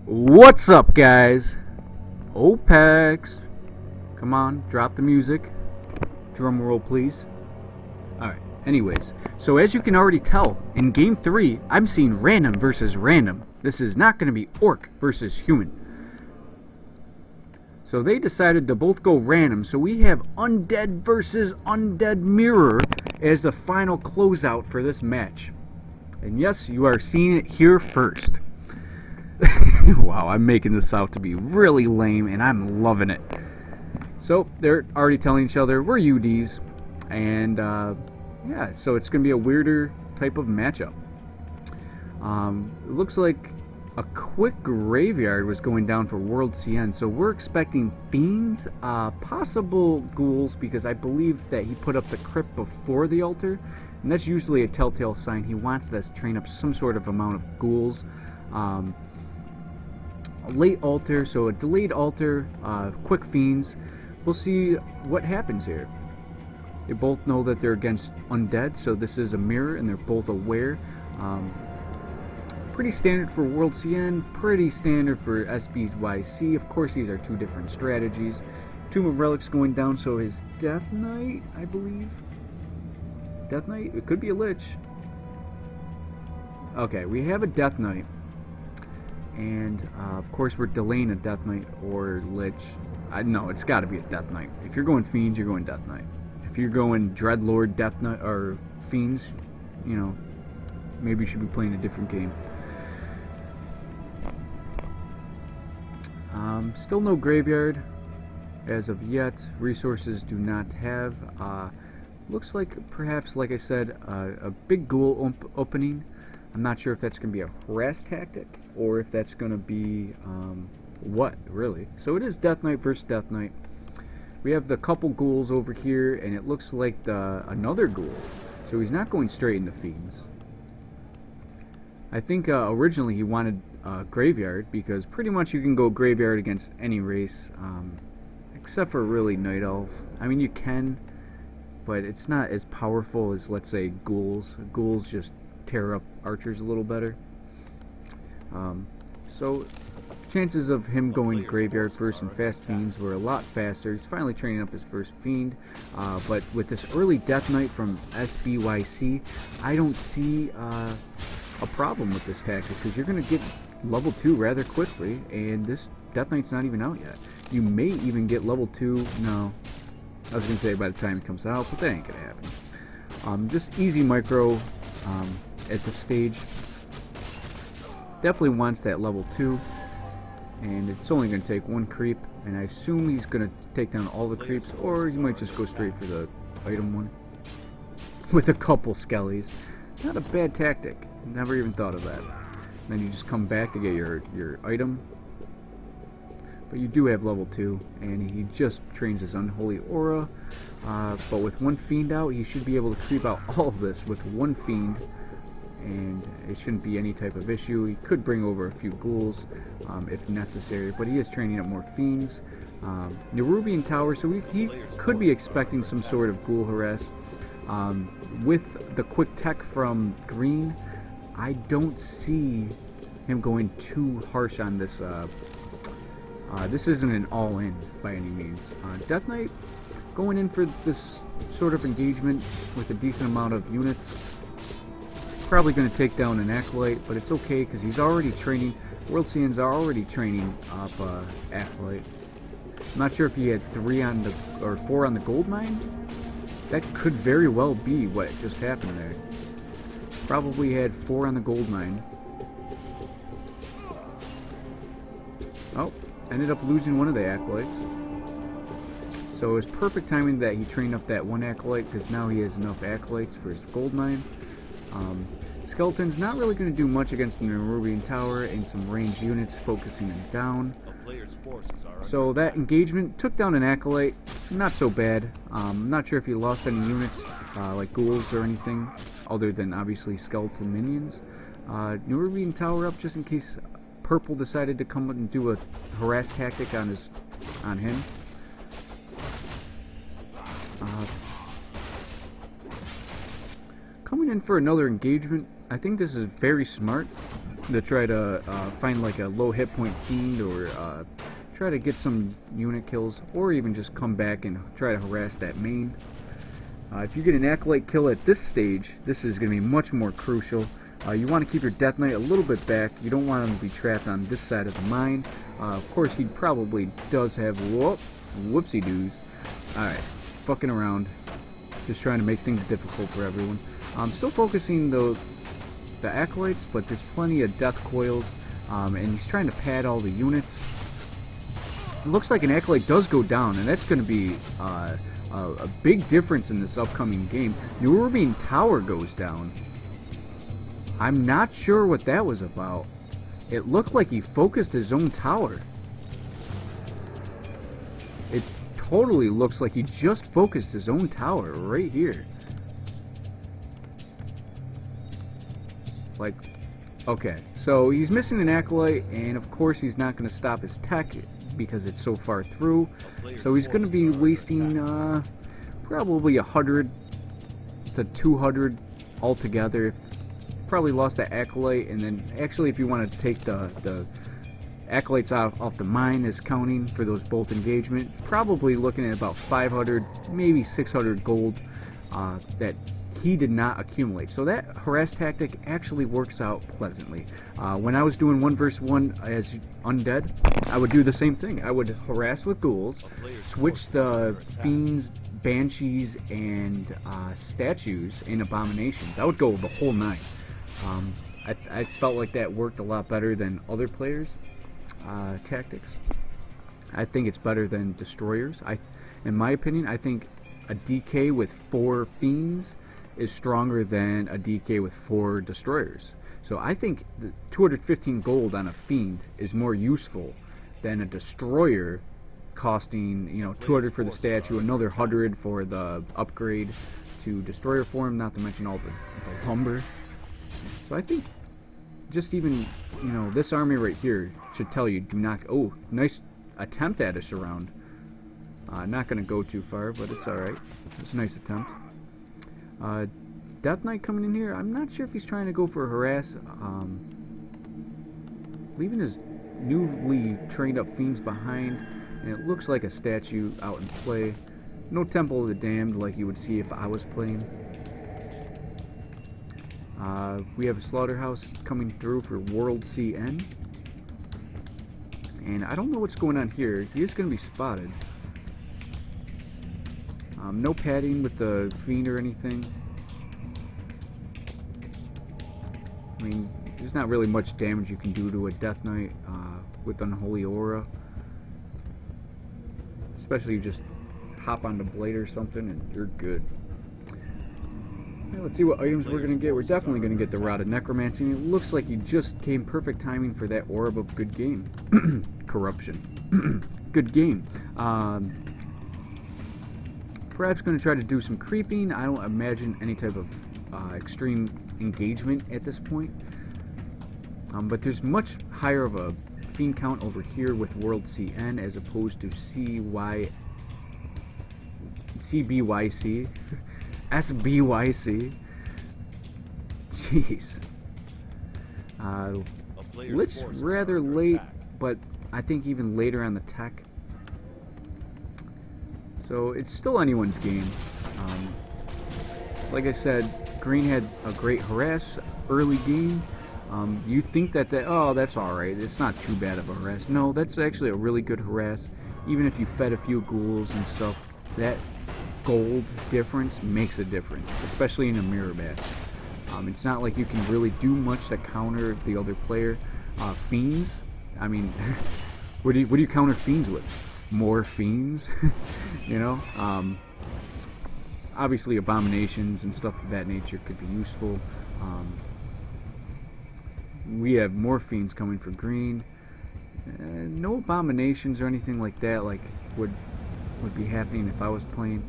What's up, guys? OPEX. Come on, drop the music. Drum roll, please. Alright, anyways. So as you can already tell, in Game 3, I'm seeing random versus random. This is not going to be orc versus human. So they decided to both go random. So we have undead versus undead mirror as the final closeout for this match. And yes, you are seeing it here first. Wow, I'm making this out to be really lame, and I'm loving it. So, they're already telling each other, we're UDs, and, yeah, so it's going to be a weirder type of matchup. It looks like a quick graveyard was going down for worldcn, so we're expecting fiends, possible ghouls, because I believe that he put up the crypt before the altar, and that's usually a telltale sign. He wants us to train up some sort of amount of ghouls. A late altar, so a delayed altar, quick fiends. We'll see what happens here. They both know that they're against undead, so this is a mirror, and they're both aware. Pretty standard for worldcn, pretty standard for SBYc. Of course, these are two different strategies. Tomb of Relics going down, so his Death Knight, I believe. Death Knight? It could be a Lich. Okay, we have a Death Knight. And, of course, we're delaying a Death Knight or Lich. No, it's got to be a Death Knight. If you're going Fiends, you're going Death Knight. If you're going Dreadlord, Death Knight, or Fiends, you know, maybe you should be playing a different game. Still no graveyard as of yet. Resources do not have. Looks like, perhaps, like I said, a big ghoul opening. I'm not sure if that's going to be a harass tactic or if that's going to be what, really. So it is Death Knight versus Death Knight. We have the couple ghouls over here, and it looks like another ghoul. So he's not going straight into Fiends. I think originally he wanted Graveyard, because pretty much you can go Graveyard against any race, except for really Night Elf. I mean, you can, but it's not as powerful as, let's say, ghouls. Ghouls just tear up archers a little better. So chances of him going graveyard first and fast fiends were a lot faster. He's finally training up his first fiend, but with this early Death Knight from SBYc, I don't see a problem with this tactic, because you're going to get level 2 rather quickly, and this Death Knight's not even out yet. You may even get level 2, no, I was going to say by the time it comes out, but that ain't going to happen. Just easy micro at this stage. Definitely wants that level 2, and it's only going to take one creep, and I assume he's going to take down all the creeps, or he might just go straight for the item one with a couple skellies. Not a bad tactic. Never even thought of that. Then you just come back to get your item, but you do have level 2, and he just trains his Unholy Aura, but with one fiend out, he should be able to creep out all of this with one fiend, and it shouldn't be any type of issue. He could bring over a few ghouls if necessary, but he is training up more fiends. Nerubian Tower, so he could be expecting some sort of ghoul harass. With the quick tech from green, I don't see him going too harsh on this. This isn't an all-in by any means. Death Knight going in for this sort of engagement with a decent amount of units. Probably going to take down an Acolyte, but it's okay because he's already training. worldcn's are already training up Acolyte. I'm not sure if he had 3 on the or 4 on the gold mine. That could very well be what just happened there. Probably had 4 on the gold mine. Oh, ended up losing one of the Acolytes. So it was perfect timing that he trained up that one Acolyte, because now he has enough Acolytes for his gold mine. Skeleton's not really going to do much against the Nerubian Tower and some ranged units focusing him down. So that engagement took down an Acolyte. Not so bad. Not sure if he lost any units, like ghouls or anything, other than obviously skeleton minions. Nerubian Tower up just in case Purple decided to come and do a harass tactic on him. Coming in for another engagement. I think this is very smart. to try to find like a low hit point fiend, or try to get some unit kills, or even just come back and try to harass that main. If you get an Acolyte kill at this stage, this is going to be much more crucial. You want to keep your Death Knight a little bit back. You don't want him to be trapped on this side of the mine. Of course, he probably does have whoopsie-doos. Alright, fucking around. Just trying to make things difficult for everyone. I'm still focusing the Acolytes, but there's plenty of death coils, and he's trying to pad all the units. It looks like an Acolyte does go down, and that's going to be a big difference in this upcoming game. New Urbine Tower goes down. I'm not sure what that was about. It looked like he focused his own tower. It totally looks like he just focused his own tower right here. Like, okay, so he's missing an Acolyte, and of course he's not going to stop his tech because it's so far through. So he's going to be wasting probably 100 to 200 altogether. Probably lost that Acolyte, and then actually if you wanted to take the Acolytes off the mine as counting for those bolt engagement, probably looking at about 500, maybe 600 gold that he did not accumulate. So that harass tactic actually works out pleasantly. When I was doing 1 vs 1 as undead, I would do the same thing. I would harass with ghouls, switch the fiends, banshees, and statues and abominations. I would go the whole 9. I felt like that worked a lot better than other players' tactics. I think it's better than destroyers. In my opinion, I think a DK with 4 fiends is stronger than a DK with 4 destroyers. So I think the 215 gold on a fiend is more useful than a destroyer costing, you know, 200 for the statue, another 100 for the upgrade to destroyer form, not to mention all the lumber. So I think just even, you know, this army right here should tell you, do not... Oh, nice attempt at a surround. Not going to go too far, but it's alright. It's a nice attempt. Death Knight coming in here. I'm not sure if he's trying to go for a harass. Leaving his newly trained up fiends behind, and it looks like a statue out in play. No Temple of the Damned like you would see if I was playing. We have a slaughterhouse coming through for worldcn, and I don't know what's going on here. He is going to be spotted. No padding with the fiend or anything. I mean, there's not really much damage you can do to a Death Knight with Unholy Aura. Especially if you just hop on the blade or something and you're good. Let's see what items we're going to get. We're definitely going to get the Rod of Necromancy. It looks like he just came perfect timing for that Orb of Good Game. Corruption. Good game. Perhaps going to try to do some creeping. I don't imagine any type of extreme engagement at this point. But there's much higher of a fiend count over here with worldcn as opposed to SBYc. SBYc. Jeez. Lich rather late, but I think even later on the tech. So it's still anyone's game. Like I said, green had a great harass early game. You think that oh, that's alright, it's not too bad of a harass. No, that's actually a really good harass. Even if you fed a few ghouls and stuff, that gold difference makes a difference, especially in a mirror match. It's not like you can really do much to counter the other player. Fiends, I mean, what do you counter fiends with? More fiends? You know? Obviously abominations and stuff of that nature could be useful. We have more fiends coming for green. No abominations or anything like that like would be happening if I was playing.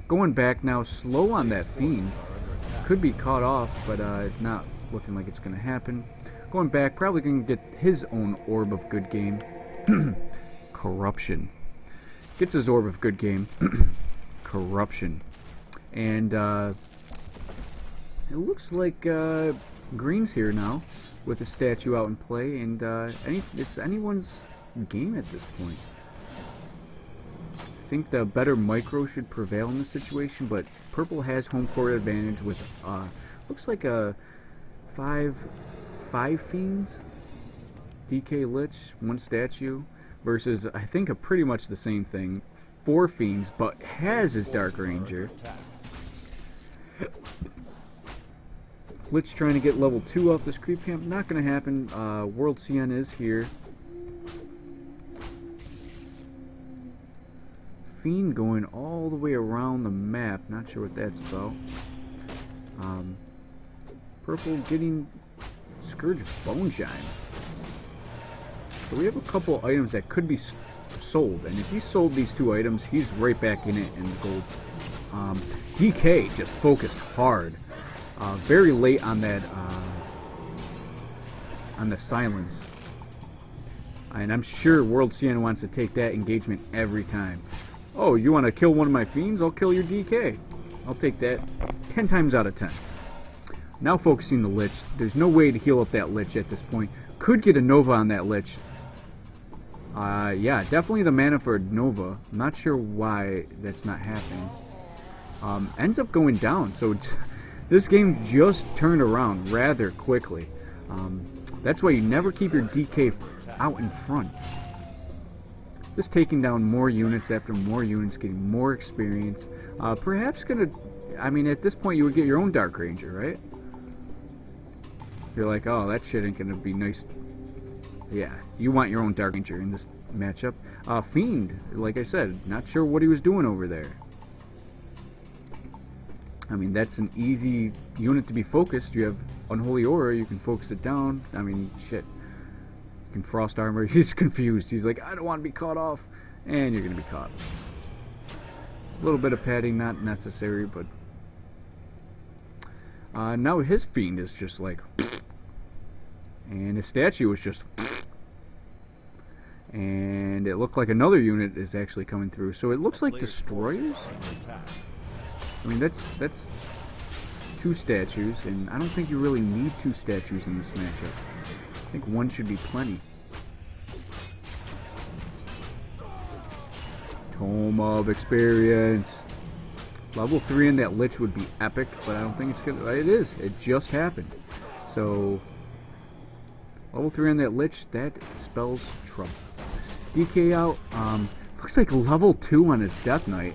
Going back now, slow on that fiend. Could be caught off, but it's not looking like it's going to happen. Going back, probably going to get his own Orb of Good Game. Corruption. Gets his Orb of Good Game. Corruption. And It looks like green's here now with the statue out in play, and it's anyone's game at this point. I think the better micro should prevail in this situation, but purple has home court advantage with looks like a five fiends, DK Lich, 1 statue, versus I think a pretty much the same thing, 4 fiends, but has his Dark Ranger. Lich trying to get level 2 off this creep camp, not going to happen. worldcn is here. Fiend going all the way around the map, not sure what that's about. Purple getting Scourge Bone Chimes. So we have a couple items that could be sold, and if he sold these 2 items, he's right back in it in the gold. DK just focused hard, very late on that, on the silence, and I'm sure worldcn wants to take that engagement every time. Oh, you want to kill one of my fiends? I'll kill your DK. I'll take that 10 times out of 10. Now focusing the Lich. There's no way to heal up that Lich at this point. Could get a Nova on that Lich. Yeah, definitely the mana for a Nova. I'm not sure why that's not happening. Ends up going down. So this game just turned around rather quickly. That's why you never keep your DK out in front. Just taking down more units after more units, getting more experience. Perhaps gonna, I mean, at this point you would get your own Dark Ranger, right? You're like, oh, that shit ain't gonna be nice. Yeah, you want your own Dark Ranger in this matchup. Fiend, like I said, not sure what he was doing over there. I mean, that's an easy unit to be focused. You have Unholy Aura, you can focus it down. I mean, shit. You can Frost Armor. He's confused. He's like, I don't want to be caught off. And you're going to be caught. A little bit of padding, not necessary, but... now his Fiend is just like... And his statue is just... And it looked like another unit is actually coming through. So it looks like Destroyers? I mean, that's 2 statues, and I don't think you really need 2 statues in this matchup. I think 1 should be plenty. Tome of Experience. Level 3 in that Lich would be epic, but I don't think it's gonna. It is. It just happened. So level 3 on that Lich, that spells trouble. DK out. Looks like level 2 on his Death Knight.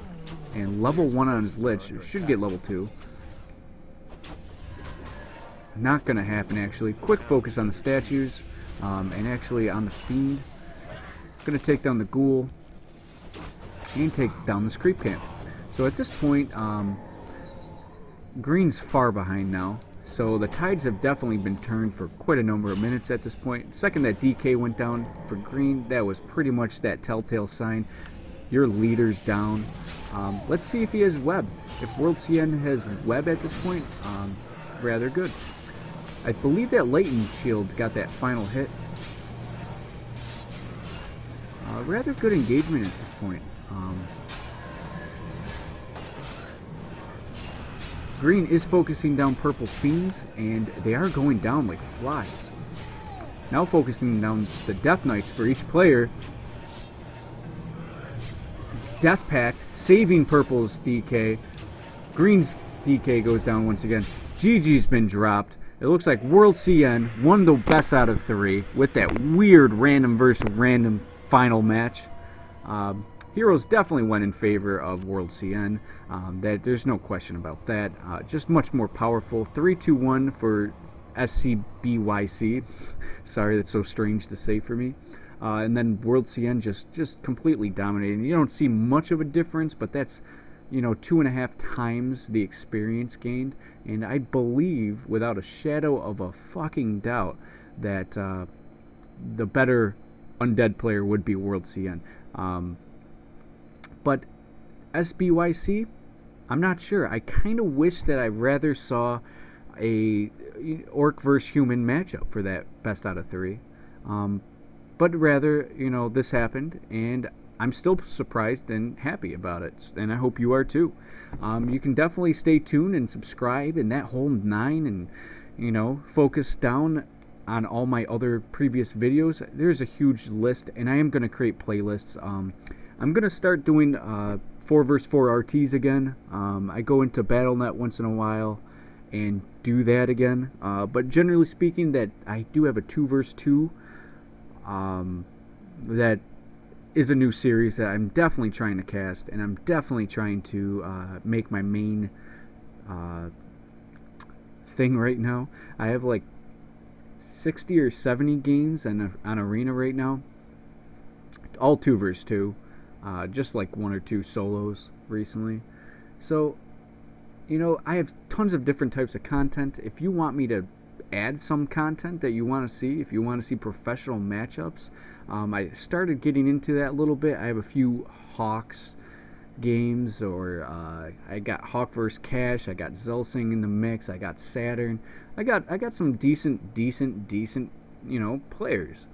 And level 1 on his Lich. It should get level 2. Not gonna happen, actually. Quick focus on the statues, and actually on the Fiend. Gonna take down the Ghoul, and take down this creep camp. So at this point, green's far behind now. So the tides have definitely been turned for quite a number of minutes at this point. Second that DK went down for green, that was pretty much that telltale sign. Your leader's down. Let's see if he has web. If worldcn has web at this point, rather good. I believe that Lightning Shield got that final hit. Rather good engagement at this point. Green is focusing down purple fiends, and they are going down like flies. Now focusing down the Death Knights for each player. Death Pact saving purple's DK. Green's DK goes down once again. GG's been dropped. It looks like worldcn won the best out of 3 with that weird random versus random final match. Heroes definitely went in favor of worldcn. That there's no question about that. Just much more powerful. 3-2-1 for SBYc. Sorry, that's so strange to say for me. And then worldcn just completely dominating. You don't see much of a difference, but that's, you know, 2.5 times the experience gained. And I believe, without a shadow of a fucking doubt, that the better undead player would be worldcn. But SBYc, I'm not sure. I kind of wish that I rather saw a orc versus human matchup for that best out of 3. But rather, you know, this happened, and I'm still surprised and happy about it, and I hope you are too. You can definitely stay tuned and subscribe and that whole 9, and you know, focus down on all my other previous videos. There's a huge list, and I am going to create playlists. I'm going to start doing 4 vs 4 RTs again. I go into Battle.net once in a while and do that again, but generally speaking, that I do have a 2 vs 2 that is a new series that I'm definitely trying to cast, and I'm definitely trying to make my main thing right now. I have like 60 or 70 games on Arena right now, all 2 vs 2, just like 1 or 2 solos recently. So, you know, I have tons of different types of content. If you want me to add some content that you want to see, if you want to see professional matchups, I started getting into that a little bit. I have a few Hawks games, or I got Hawk vs Cash, I got Zelsing in the mix, I got Saturn, I got some decent, you know, players.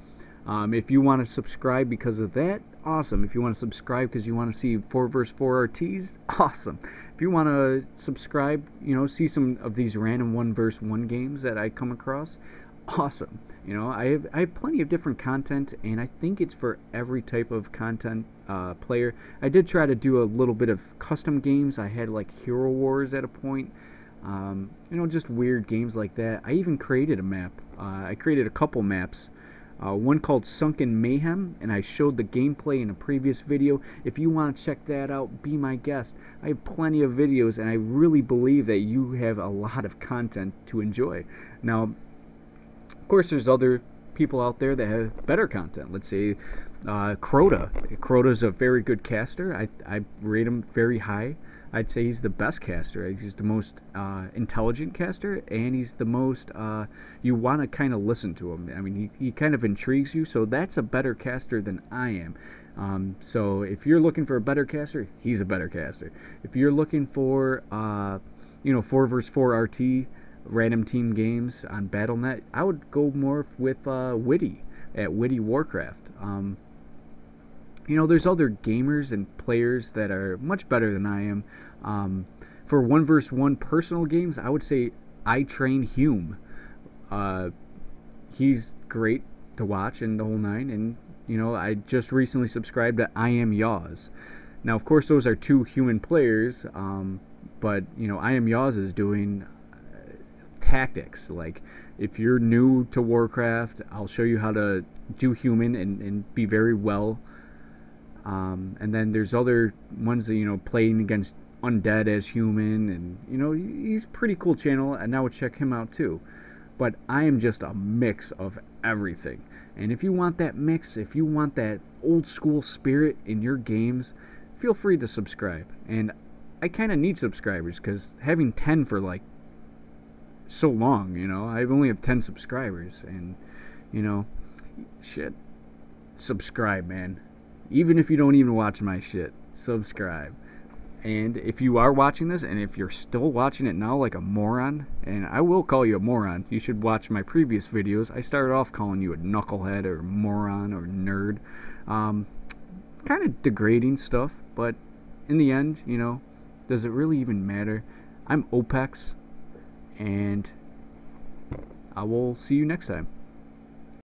If you want to subscribe because of that, awesome. If you want to subscribe because you want to see 4 vs 4 RTs, awesome. If you want to subscribe, you know, see some of these random 1 vs 1 games that I come across, awesome. You know, I have plenty of different content, and I think it's for every type of content player. I did try to do a little bit of custom games. I had like Hero Wars at a point, you know, just weird games like that. I even created a map. I created a couple maps. One called Sunken Mayhem, and I showed the gameplay in a previous video. If you want to check that out, be my guest. I have plenty of videos, and I really believe that you have a lot of content to enjoy. Now, of course, there's other people out there that have better content. Let's say Crota. Crota's a very good caster. I rate him very high. I'd say he's the best caster. He's the most intelligent caster, and he's the most, you want to kind of listen to him. I mean, he kind of intrigues you, so that's a better caster than I am. So if you're looking for a better caster, he's a better caster. If you're looking for, you know, 4 vs 4 RT, random team games on Battle.net, I would go more with Witty at Witty Warcraft. You know, there's other gamers and players that are much better than I am. For 1 vs 1 personal games, I would say I Train Hume. He's great to watch in the whole 9, and you know, I just recently subscribed to I Am Yaws. Now, of course, those are 2 human players, but you know, I Am Yaws is doing tactics. Like, if you're new to Warcraft, I'll show you how to do human and be very well. And then there's other ones that, you know, playing against undead as human, and you know, he's pretty cool channel, and I would check him out too. But I am just a mix of everything, and if you want that mix, if you want that old school spirit in your games, feel free to subscribe. And I kind of need subscribers, because having 10 for like so long, you know, I only have 10 subscribers, and you know, shit, subscribe, man. Even if you don't even watch my shit, subscribe. And if you are watching this, and if you're still watching it now like a moron, and I will call you a moron, you should watch my previous videos. I started off calling you a knucklehead or moron or nerd. Kind of degrading stuff, but in the end, you know, does it really even matter? I'm OPEX, and I will see you next time.